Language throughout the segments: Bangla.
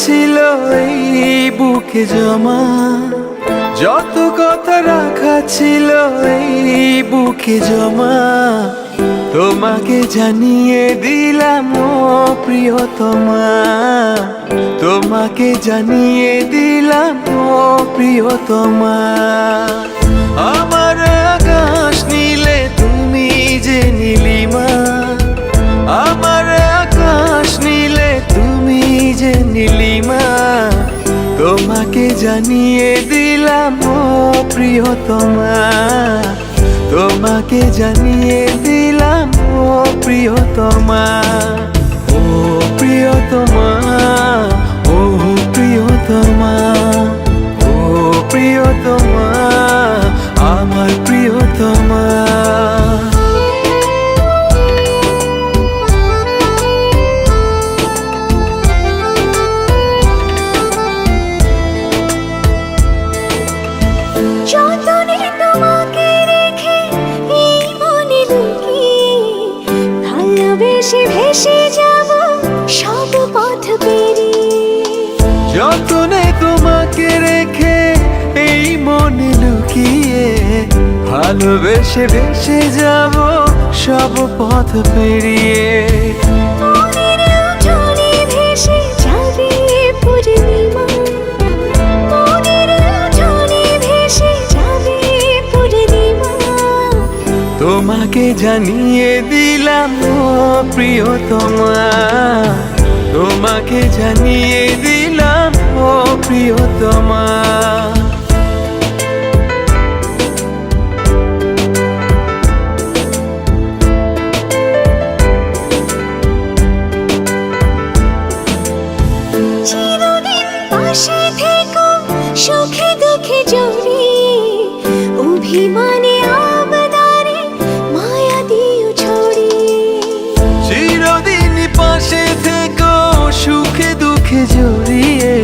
ছিল এই বুকে জমা, যত কথা রাখা ছিল এই বুকে জমা, তোমাকে জানিয়ে দিলাম ও প্রিয়তমা, তোমাকে জানিয়ে দিলাম ও প্রিয়তমা। আমার আকাশ নীলে তুমি যে নীলিমা, আমার আকাশ নীলে তুমি যে নীলিমা, তোমাকে জানিয়ে দিলাম ও প্রিয়তমা, তোমাকে জানিয়ে দিলাম ও প্রিয়তমা। ও প্রিয়তমা, ও প্রিয়তমা, ও প্রিয়তমা, আমার প্রিয়তমা। যতনে তোমাকে রেখে এই মনে লুকিয়ে, ভালোবেসে ভেসে যাব সব পথ পেরিয়ে। যতনে তোমাকে রেখে এই মনে লুকিয়ে, ভালোবেসে ভেসে যাব সব পথ পেরিয়ে। মনের উঠোনে ভেসে যাবে পূর্ণিমা, মনের উঠোনে ভেসে যাবে পূর্ণিমা, তোমাকে জানিয়ে দিলাম ও প্রিয়তমা, তোমাকে জানিয়ে দিলাম ও প্রিয়তমা। চিরদিন পাশে থেকো সুখে দুঃখে জড়িয়ে, অভিমানে আবদারে মায়া দিও ছড়িয়ে। চিরদিন পাশে থেকো সুখে দুঃখে জড়িয়ে,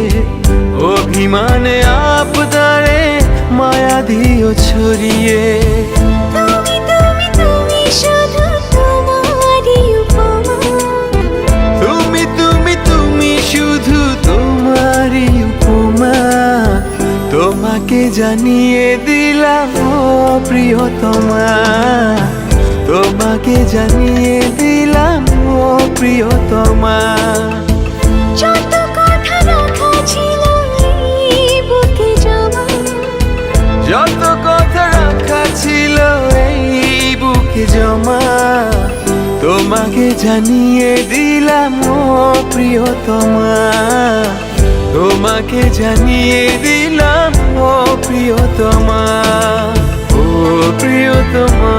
অভিমানে আবদারে মায়া দিও ছড়িয়ে। তুমি তুমি তুমি শুধু তোমারই উপমা, তুমি তুমি তুমি শুধু তোমারই উপমা, তোমাকে জানিয়ে দিলাম ও প্রিয়তমা, তোমাকে জানিয়ে দিলাম ও প্রিয়তমা। যত কথা রাখা ছিল এই বুকে জমা, যত কথা রাখা ছিল এই বুকে জমা, তোমাকে জানিয়ে দিলাম ও প্রিয়তমা, তোমাকে জানিয়ে দিলাম ও প্রিয়তমা, ও প্রিয়তমা।